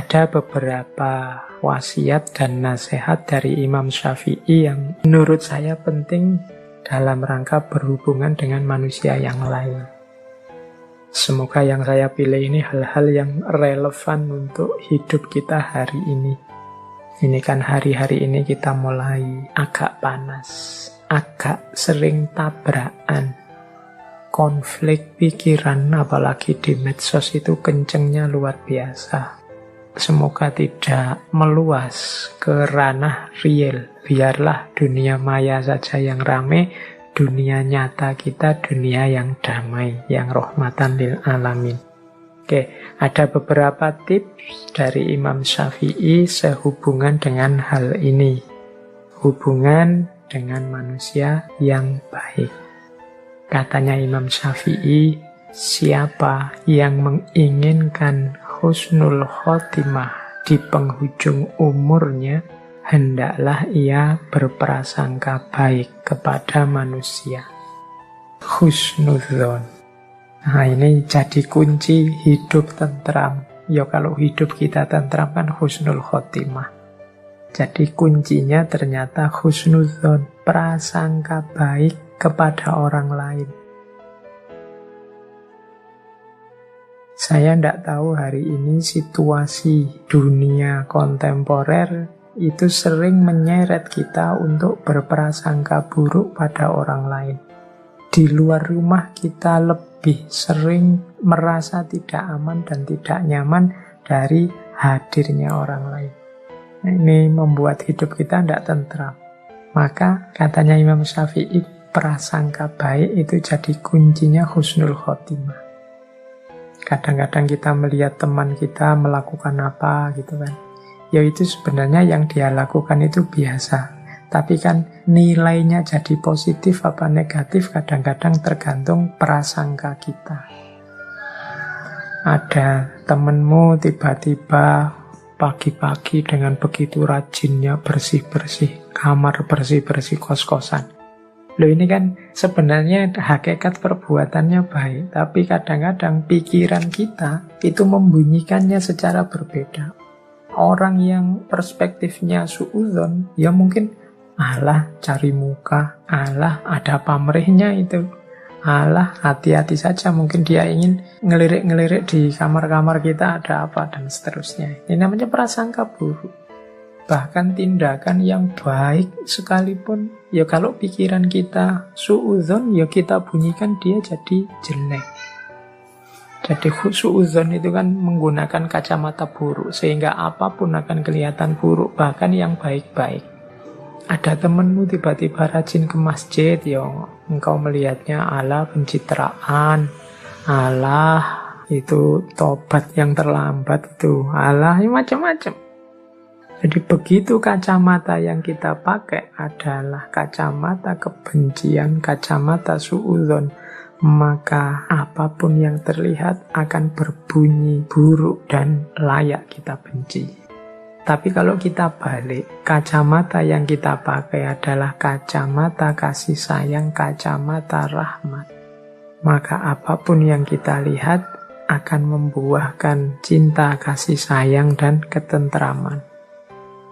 Ada beberapa wasiat dan nasihat dari Imam Syafi'i yang menurut saya penting dalam rangka berhubungan dengan manusia yang lain. Semoga yang saya pilih ini hal-hal yang relevan untuk hidup kita hari ini. Ini kan hari-hari ini kita mulai agak panas, agak sering tabrakan, konflik pikiran, apalagi di medsos itu kencengnya luar biasa. Semoga tidak meluas ke ranah real. Biarlah dunia maya saja yang rame, dunia nyata kita dunia yang damai, yang rahmatan lil alamin. Oke, ada beberapa tips dari Imam Syafi'i sehubungan dengan hal ini. Hubungan dengan manusia yang baik. Katanya Imam Syafi'i, siapa yang menginginkan husnul khotimah di penghujung umurnya, hendaklah ia berprasangka baik kepada manusia. Husnudzon. Nah, ini jadi kunci hidup tentram. Ya kalau hidup kita tentram kan husnul khotimah. Jadi kuncinya ternyata husnudzon, prasangka baik kepada orang lain. Saya tidak tahu hari ini situasi dunia kontemporer itu sering menyeret kita untuk berprasangka buruk pada orang lain. Di luar rumah kita lebih sering merasa tidak aman dan tidak nyaman dari hadirnya orang lain. Ini membuat hidup kita tidak tentram. Maka katanya Imam Syafi'i, prasangka baik itu jadi kuncinya husnul khotimah. Kadang-kadang kita melihat teman kita melakukan apa gitu kan. Ya itu sebenarnya yang dia lakukan itu biasa. Tapi kan nilainya jadi positif apa negatif kadang-kadang tergantung prasangka kita. Ada temenmu tiba-tiba pagi-pagi dengan begitu rajinnya bersih-bersih kamar, bersih-bersih kos-kosan. Loh ini kan sebenarnya hakikat perbuatannya baik, tapi kadang-kadang pikiran kita itu membunyikannya secara berbeda. Orang yang perspektifnya suudzon, ya mungkin alah cari muka, alah ada pamrihnya itu, alah hati-hati saja, mungkin dia ingin ngelirik-ngelirik di kamar-kamar kita ada apa dan seterusnya. Ini namanya prasangka buruk. Bahkan tindakan yang baik sekalipun, ya kalau pikiran kita suudzon, ya kita bunyikan dia jadi jelek. Jadi suudzon itu kan menggunakan kacamata buruk, sehingga apapun akan kelihatan buruk, bahkan yang baik-baik. Ada temenmu tiba-tiba rajin ke masjid, ya engkau melihatnya ala pencitraan, alah itu tobat yang terlambat itu, alah macam-macam. Jadi begitu kacamata yang kita pakai adalah kacamata kebencian, kacamata suudzon, maka apapun yang terlihat akan berbunyi buruk dan layak kita benci. Tapi kalau kita balik, kacamata yang kita pakai adalah kacamata kasih sayang, kacamata rahmat, maka apapun yang kita lihat akan membuahkan cinta, kasih sayang, dan ketentraman.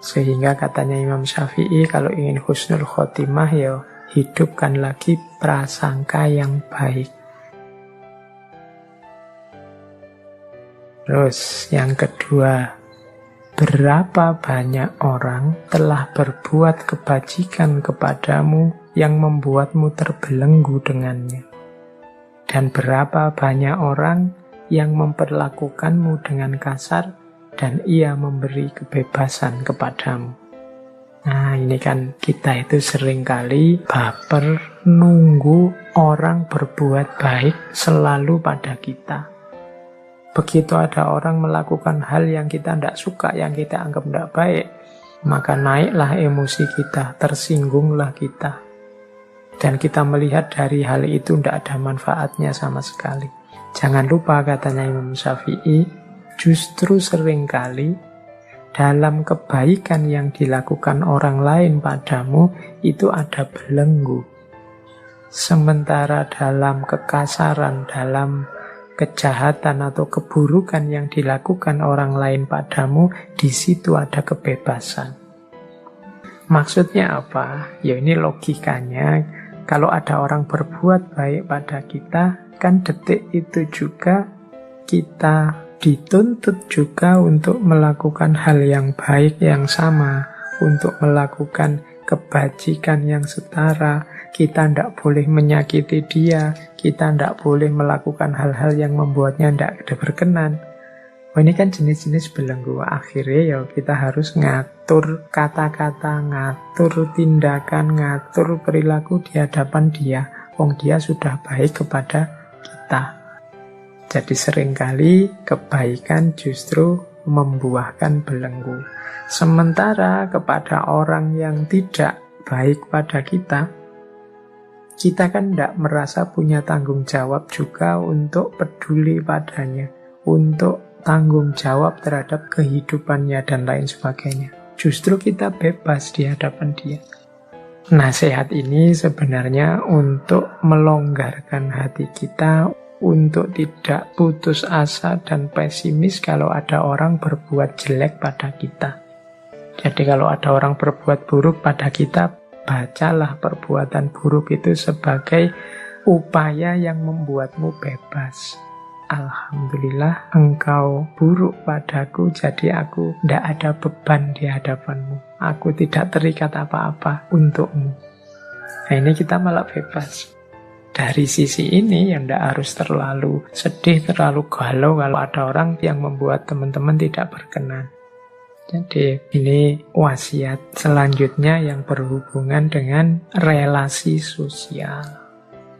Sehingga katanya Imam Syafi'i, kalau ingin husnul khotimah ya hidupkan lagi prasangka yang baik. Terus yang kedua, berapa banyak orang telah berbuat kebajikan kepadamu yang membuatmu terbelenggu dengannya? Dan berapa banyak orang yang memperlakukanmu dengan kasar dan ia memberi kebebasan kepadamu? Nah ini kan kita itu seringkali baper nunggu orang berbuat baik selalu pada kita. Begitu ada orang melakukan hal yang kita tidak suka, yang kita anggap tidak baik, maka naiklah emosi kita, tersinggunglah kita. Dan kita melihat dari hal itu tidak ada manfaatnya sama sekali. Jangan lupa katanya Imam Syafi'i, justru seringkali dalam kebaikan yang dilakukan orang lain padamu itu ada belenggu. Sementara dalam kekasaran, dalam kejahatan atau keburukan yang dilakukan orang lain padamu, di situ ada kebebasan. Maksudnya apa? Ya ini logikanya, kalau ada orang berbuat baik pada kita, kan detik itu juga kita dituntut juga untuk melakukan hal yang baik yang sama, untuk melakukan kebajikan yang setara. Kita tidak boleh menyakiti dia, kita tidak boleh melakukan hal-hal yang membuatnya tidak berkenan. Ini kan jenis-jenis belenggu. Akhirnya ya kita harus ngatur kata-kata, ngatur tindakan, ngatur perilaku di hadapan dia. Wong dia sudah baik kepada kita. Jadi seringkali kebaikan justru membuahkan belenggu. Sementara kepada orang yang tidak baik pada kita kan tidak merasa punya tanggung jawab juga untuk peduli padanya, untuk tanggung jawab terhadap kehidupannya dan lain sebagainya. Justru kita bebas di hadapan dia. Nasihat ini sebenarnya untuk melonggarkan hati kita, untuk tidak putus asa dan pesimis kalau ada orang berbuat jelek pada kita. Jadi kalau ada orang berbuat buruk pada kita, bacalah perbuatan buruk itu sebagai upaya yang membuatmu bebas. Alhamdulillah engkau buruk padaku, jadi aku tidak ada beban di hadapanmu. Aku tidak terikat apa-apa untukmu. Nah ini kita malah bebas. Dari sisi ini ya tidak harus terlalu sedih, terlalu galau kalau ada orang yang membuat teman-teman tidak berkenan. Jadi ini wasiat selanjutnya yang berhubungan dengan relasi sosial.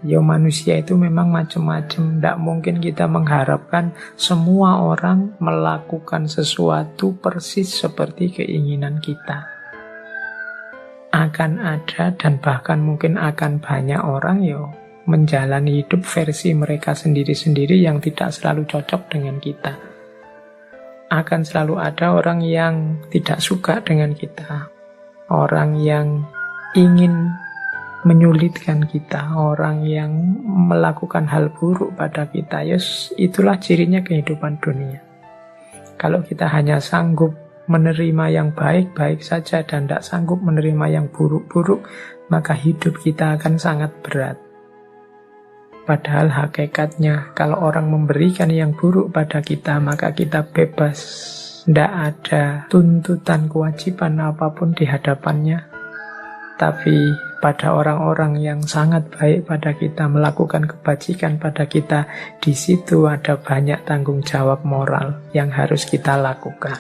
Ya manusia itu memang macam-macam. Tidak mungkin kita mengharapkan semua orang melakukan sesuatu persis seperti keinginan kita. Akan ada dan bahkan mungkin akan banyak orang menjalani hidup versi mereka sendiri-sendiri yang tidak selalu cocok dengan kita. Akan selalu ada orang yang tidak suka dengan kita, orang yang ingin menyulitkan kita, orang yang melakukan hal buruk pada kita. Yes, itulah cirinya kehidupan dunia. Kalau kita hanya sanggup menerima yang baik-baik saja dan tidak sanggup menerima yang buruk-buruk, maka hidup kita akan sangat berat. Padahal hakikatnya kalau orang memberikan yang buruk pada kita, maka kita bebas. Tidak ada tuntutan kewajiban apapun di hadapannya. Tapi pada orang-orang yang sangat baik pada kita, melakukan kebajikan pada kita, di situ ada banyak tanggung jawab moral yang harus kita lakukan.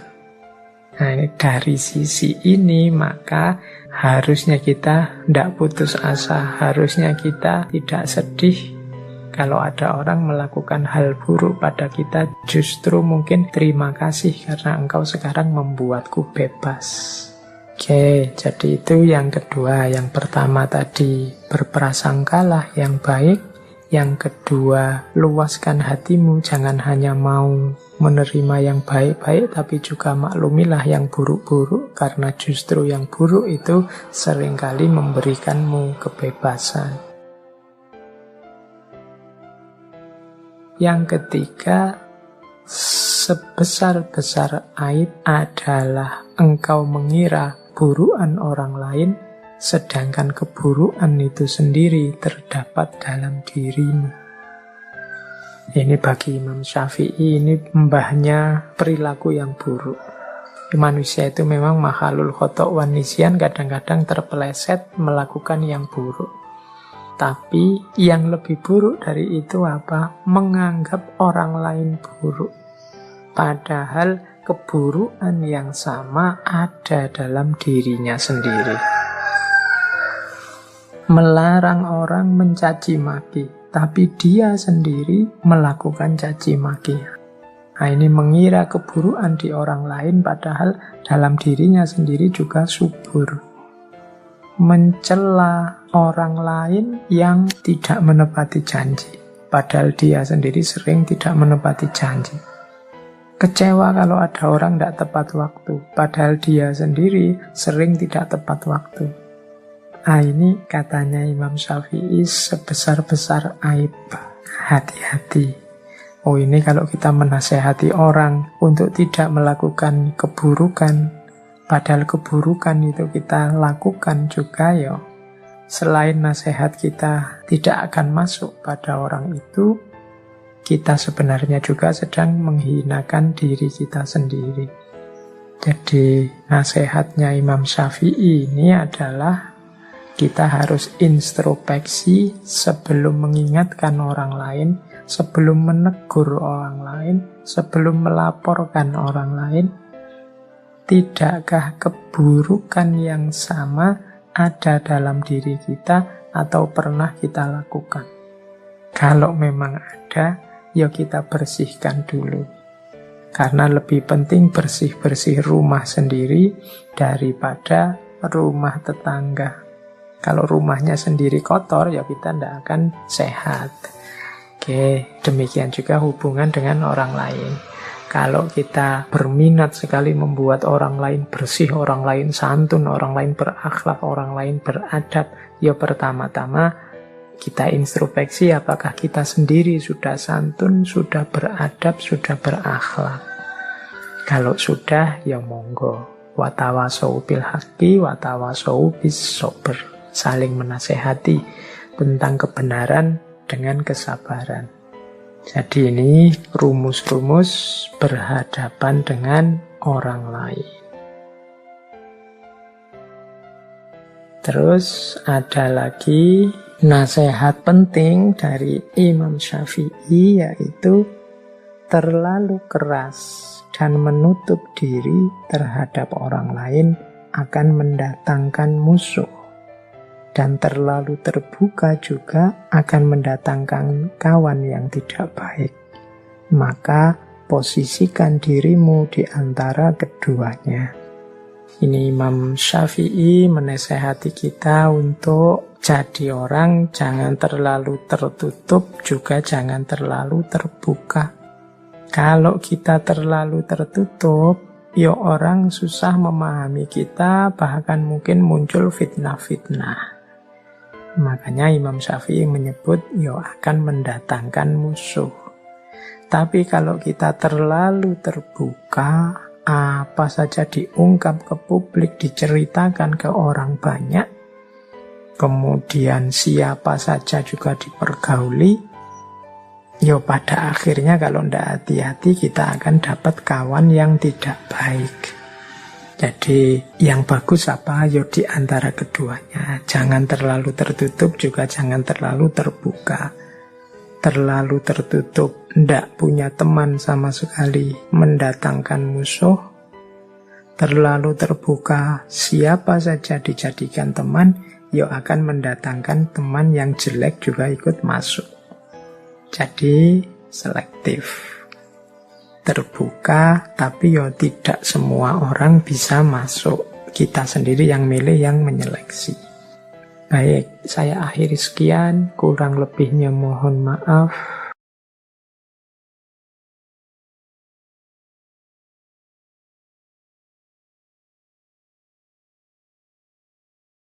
Nah, dari sisi ini maka harusnya kita tidak putus asa, harusnya kita tidak sedih kalau ada orang melakukan hal buruk pada kita. Justru mungkin terima kasih karena engkau sekarang membuatku bebas. Oke, jadi itu yang kedua. Yang pertama tadi berprasangkalah yang baik. Yang kedua, luaskan hatimu, jangan hanya mau menerima yang baik-baik, tapi juga maklumilah yang buruk-buruk, karena justru yang buruk itu seringkali memberikanmu kebebasan. Yang ketiga, sebesar-besar aib adalah engkau mengira keburukan orang lain, sedangkan keburukan itu sendiri terdapat dalam dirimu. Ini bagi Imam Syafi'i, ini mbahnya perilaku yang buruk. Manusia itu memang makhluk khotok wan nisyan, kadang-kadang terpeleset melakukan yang buruk. Tapi yang lebih buruk dari itu apa? Menganggap orang lain buruk. Padahal keburukan yang sama ada dalam dirinya sendiri. Melarang orang mencaci maki, tapi dia sendiri melakukan caci maki. Nah, ini mengira keburukan di orang lain, padahal dalam dirinya sendiri juga subur. Mencela orang lain yang tidak menepati janji, padahal dia sendiri sering tidak menepati janji. Kecewa kalau ada orang tidak tepat waktu, padahal dia sendiri sering tidak tepat waktu. Nah, ini katanya Imam Syafi'i sebesar-besar aib. Hati-hati. Oh, ini kalau kita menasehati orang untuk tidak melakukan keburukan, padahal keburukan itu kita lakukan juga ya. Selain nasihat kita tidak akan masuk pada orang itu, kita sebenarnya juga sedang menghinakan diri kita sendiri. Jadi nasihatnya Imam Syafi'i ini adalah kita harus introspeksi sebelum mengingatkan orang lain, sebelum menegur orang lain, sebelum melaporkan orang lain. Tidakkah keburukan yang sama ada dalam diri kita atau pernah kita lakukan? Kalau memang ada, ya kita bersihkan dulu. Karena lebih penting bersih-bersih rumah sendiri daripada rumah tetangga. Kalau rumahnya sendiri kotor, ya kita tidak akan sehat. Oke, demikian juga hubungan dengan orang lain. Kalau kita berminat sekali membuat orang lain bersih, orang lain santun, orang lain berakhlak, orang lain beradab, ya pertama-tama kita introspeksi apakah kita sendiri sudah santun, sudah beradab, sudah berakhlak. Kalau sudah, ya monggo. Watawasau bil haqqi, watawasau bis sabr. Saling menasehati tentang kebenaran dengan kesabaran. Jadi ini rumus-rumus berhadapan dengan orang lain. Terus ada lagi nasihat penting dari Imam Syafi'i, yaitu terlalu keras dan menutup diri terhadap orang lain akan mendatangkan musuh. Dan terlalu terbuka juga akan mendatangkan kawan yang tidak baik. Maka posisikan dirimu di antara keduanya. Ini Imam Syafi'i menasehati kita untuk jadi orang jangan terlalu tertutup, juga jangan terlalu terbuka. Kalau kita terlalu tertutup, ya orang susah memahami kita, bahkan mungkin muncul fitnah-fitnah. Makanya Imam Syafi'i menyebut ya akan mendatangkan musuh. Tapi kalau kita terlalu terbuka, apa saja diungkap ke publik, diceritakan ke orang banyak, kemudian siapa saja juga dipergauli, ya pada akhirnya kalau tidak hati-hati kita akan dapat kawan yang tidak baik. Jadi yang bagus apa? Ya di antara keduanya. Jangan terlalu tertutup, juga jangan terlalu terbuka. Terlalu tertutup, tidak punya teman sama sekali, mendatangkan musuh. Terlalu terbuka, siapa saja dijadikan teman, ya akan mendatangkan teman yang jelek juga ikut masuk. Jadi selektif. Terbuka, tapi ya tidak semua orang bisa masuk. Kita sendiri yang milih, yang menyeleksi. Baik, saya akhiri sekian. Kurang lebihnya mohon maaf.